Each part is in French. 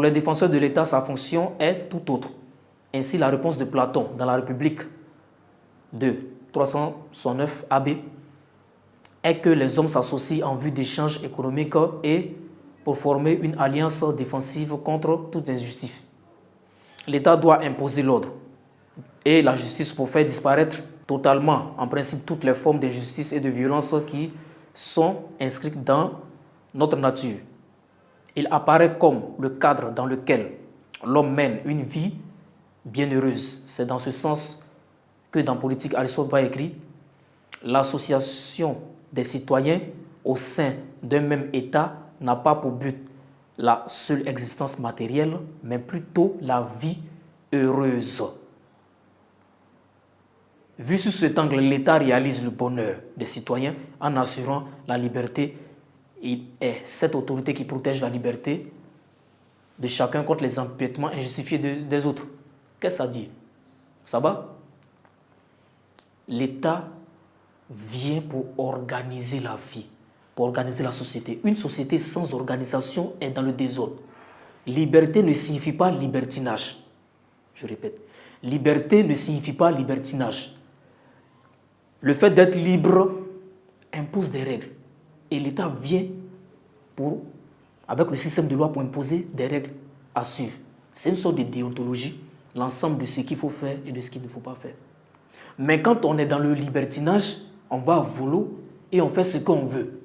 Pour les défenseurs de l'État, sa fonction est tout autre. Ainsi, la réponse de Platon dans la République de 309 AB est que les hommes s'associent en vue d'échanges économiques et pour former une alliance défensive contre toute injustice. L'État doit imposer l'ordre et la justice pour faire disparaître totalement, en principe, toutes les formes d'injustice et de violence qui sont inscrites dans notre nature. Il apparaît comme le cadre dans lequel l'homme mène une vie bienheureuse. C'est dans ce sens que dans Politique, Aristote va écrire « L'association des citoyens au sein d'un même État n'a pas pour but la seule existence matérielle, mais plutôt la vie heureuse. » Vu sous cet angle, l'État réalise le bonheur des citoyens en assurant la liberté. Il est cette autorité qui protège la liberté de chacun contre les empiétements injustifiés des autres. Qu'est-ce que ça dit? Ça va? L'État vient pour organiser la vie, pour organiser la société. Une société sans organisation est dans le désordre. Liberté ne signifie pas libertinage. Je répète, liberté ne signifie pas libertinage. Le fait d'être libre impose des règles. Et l'État vient avec le système de loi pour imposer des règles à suivre. C'est une sorte de déontologie, l'ensemble de ce qu'il faut faire et de ce qu'il ne faut pas faire. Mais quand on est dans le libertinage, on va à volo et on fait ce qu'on veut.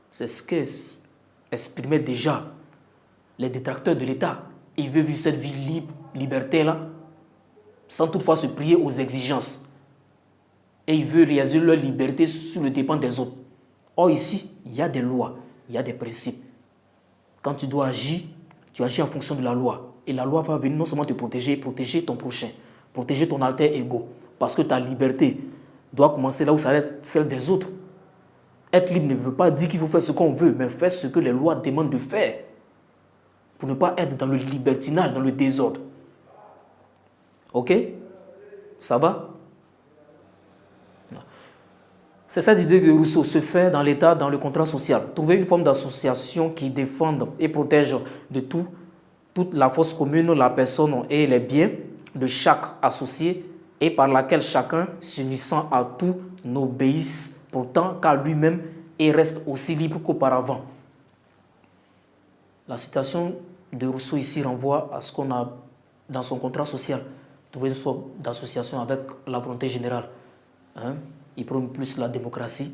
C'est ce qu'exprimaient déjà les détracteurs de l'État. Ils veulent vivre cette vie libre, liberté-là, sans toutefois se plier aux exigences. Et ils veulent réaliser leur liberté sous le dépend des autres. Or ici, il y a des lois, il y a des principes. Quand tu dois agir, tu agis en fonction de la loi. Et la loi va venir non seulement te protéger, protéger ton prochain, protéger ton alter ego. Parce que ta liberté doit commencer là où s'arrête celle des autres. Être libre ne veut pas dire qu'il faut faire ce qu'on veut, mais faire ce que les lois demandent de faire. Pour ne pas être dans le libertinage, dans le désordre. Ok? Ça va? C'est cette idée de Rousseau, se faire dans l'État, dans le contrat social. Trouver une forme d'association qui défende et protège de toute la force commune, la personne et les biens de chaque associé et par laquelle chacun, s'unissant à tout, n'obéisse pourtant qu'à lui-même et reste aussi libre qu'auparavant. La citation de Rousseau ici renvoie à ce qu'on a dans son contrat social. Trouver une forme d'association avec la volonté générale. Il prône plus la démocratie.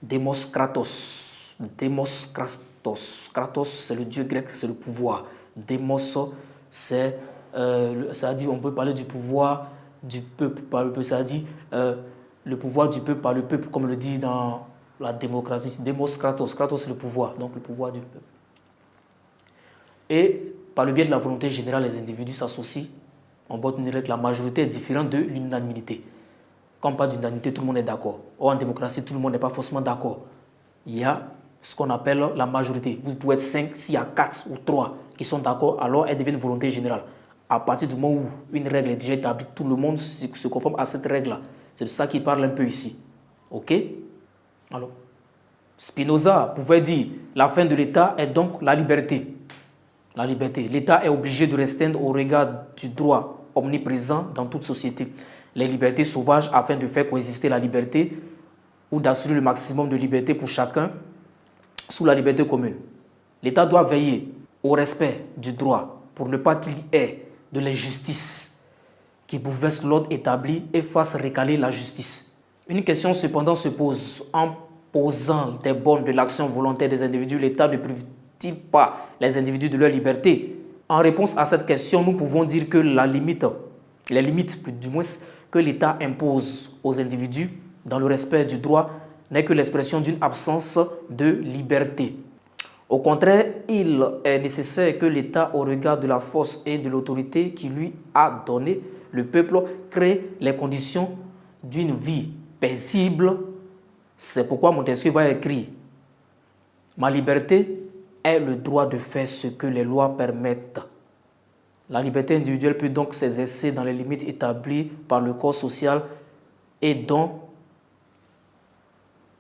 Demos kratos. Demos kratos. Kratos, c'est le dieu grec, c'est le pouvoir. Demos, c'est, ça dit, on peut parler du pouvoir du peuple par le peuple. Ça dit, le pouvoir du peuple par le peuple, comme le dit dans la démocratie. Demos kratos. Kratos, c'est le pouvoir, donc le pouvoir du peuple. Et par le biais de la volonté générale, les individus s'associent. On vote une règle, la majorité est différente de l'unanimité. Quand on parle d'unanimité, tout le monde est d'accord. Or, en démocratie, tout le monde n'est pas forcément d'accord. Il y a ce qu'on appelle la majorité. Vous pouvez être 5, s'il y a 4 ou 3 qui sont d'accord, alors elle devient une volonté générale. À partir du moment où une règle est déjà établie, tout le monde se conforme à cette règle-là. C'est de ça qu'il parle un peu ici. Ok? Alors, Spinoza pouvait dire la fin de l'État est donc la liberté. La liberté. L'État est obligé de restreindre au regard du droit omniprésent dans toute société les libertés sauvages afin de faire coexister la liberté ou d'assurer le maximum de liberté pour chacun sous la liberté commune. L'État doit veiller au respect du droit pour ne pas qu'il y ait de l'injustice qui bouleverse l'ordre établi et fasse récaler la justice. Une question cependant se pose. En posant des bornes de l'action volontaire des individus, l'État ne prive-t-il pas les individus de leur liberté? En réponse à cette question, nous pouvons dire que les limites du moins, que l'État impose aux individus dans le respect du droit n'est que l'expression d'une absence de liberté. Au contraire, il est nécessaire que l'État, au regard de la force et de l'autorité qui lui a donné le peuple, crée les conditions d'une vie paisible. C'est pourquoi Montesquieu va écrire « Ma liberté est le droit de faire ce que les lois permettent ». La liberté individuelle peut donc s'exercer dans les limites établies par le corps social et dont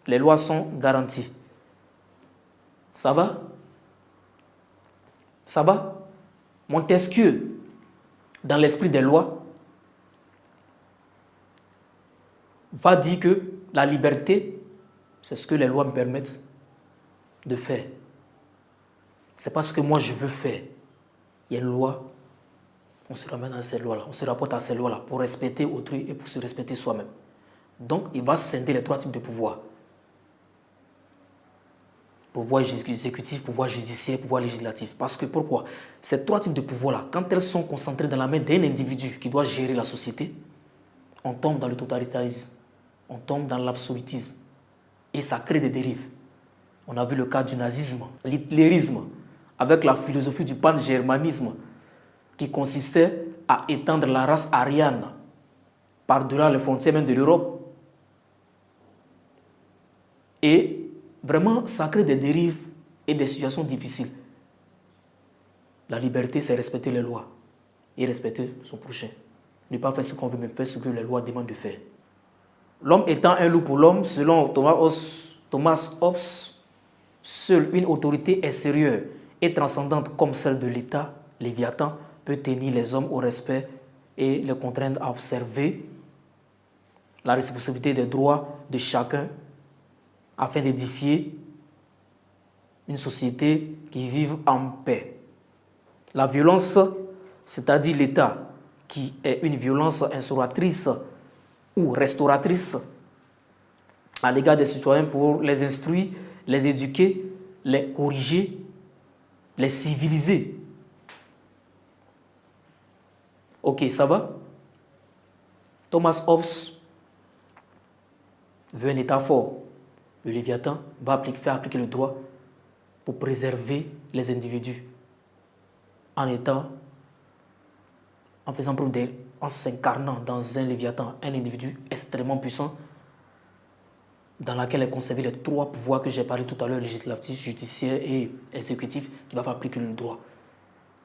les lois sont garanties. Ça va? Ça va? Montesquieu, dans l'esprit des lois, va dire que la liberté, c'est ce que les lois me permettent de faire. Ce n'est pas ce que moi je veux faire. Il y a une loi, on se ramène à ces lois-là, on se rapporte à ces lois-là pour respecter autrui et pour se respecter soi-même. Donc, il va scinder les 3 types de pouvoirs. Pouvoir exécutif, pouvoir judiciaire, pouvoir législatif. Parce que pourquoi? Ces 3 types de pouvoirs-là, quand elles sont concentrées dans la main d'un individu qui doit gérer la société, on tombe dans le totalitarisme, on tombe dans l'absolutisme. Et ça crée des dérives. On a vu le cas du nazisme, l'hitlérisme, avec la philosophie du pan-germanisme, qui consistait à étendre la race aryane par-delà les frontières même de l'Europe. Et vraiment, ça crée des dérives et des situations difficiles. La liberté, c'est respecter les lois et respecter son prochain. Ne pas faire ce qu'on veut, mais faire ce que les lois demandent de faire. L'homme étant un loup pour l'homme, selon Thomas Hobbes, seule une autorité extérieure et transcendante comme celle de l'État, Léviathan, peut tenir les hommes au respect et les contraindre à observer la responsabilité des droits de chacun afin d'édifier une société qui vive en paix. La violence, c'est-à-dire l'État, qui est une violence instauratrice ou restauratrice à l'égard des citoyens pour les instruire, les éduquer, les corriger, les civiliser. Ok, ça va? Thomas Hobbes veut un État fort. Le Léviathan va faire appliquer le droit pour préserver les individus en faisant preuve en s'incarnant dans un Léviathan, un individu extrêmement puissant dans lequel est conservé les 3 pouvoirs que j'ai parlé tout à l'heure, législatif, judiciaire et exécutif, qui va faire appliquer le droit.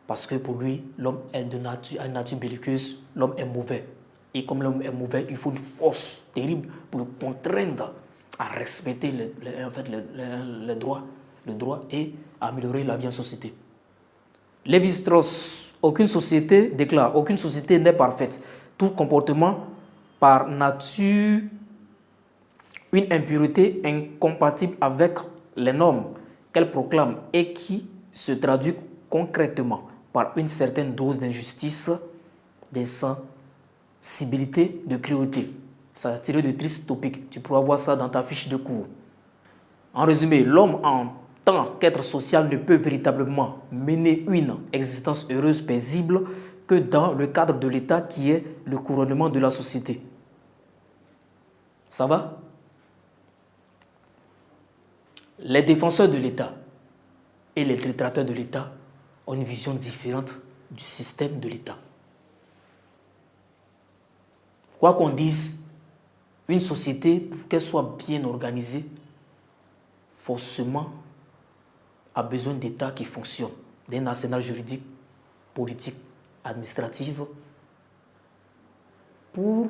Parce que pour lui, l'homme est de nature belliqueuse, l'homme est mauvais. Et comme l'homme est mauvais, il faut une force terrible pour le contraindre à respecter le droit et à améliorer la vie en société. Lévi-Strauss, aucune société n'est parfaite. Tout comportement par nature, une impureté incompatible avec les normes qu'elle proclame et qui se traduit concrètement par une certaine dose d'injustice, d'insensibilité, de cruauté. Ça a tiré de tristes topics. Tu pourras voir ça dans ta fiche de cours. En résumé, l'homme en tant qu'être social ne peut véritablement mener une existence heureuse, paisible, que dans le cadre de l'État qui est le couronnement de la société. Ça va? Les défenseurs de l'État et les détracteurs de l'État ont une vision différente du système de l'État. Quoi qu'on dise, une société, pour qu'elle soit bien organisée, forcément a besoin d'États qui fonctionnent, d'un arsenal juridique, politique, administratif, pour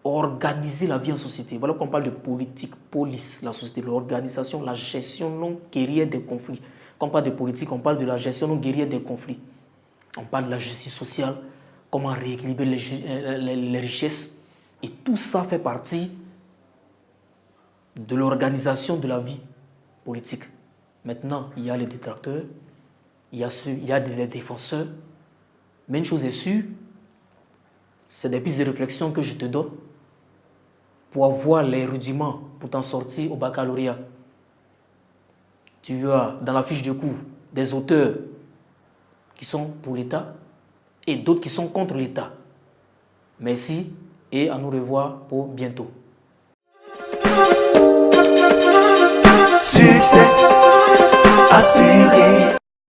organiser la vie en société. Voilà qu'on parle de politique, police, la société, l'organisation, la gestion non guerrière des conflits. Quand on parle de politique, on parle de la gestion non guerrière des conflits. On parle de la justice sociale, comment rééquilibrer les richesses. Et tout ça fait partie de l'organisation de la vie politique. Maintenant, il y a les détracteurs, il y a les défenseurs. Mais une chose est sûre, c'est des pistes de réflexion que je te donne pour avoir les rudiments pour t'en sortir au baccalauréat. Tu as dans la fiche de cours des auteurs qui sont pour l'État et d'autres qui sont contre l'État. Merci et à nous revoir pour bientôt. Succès assuré.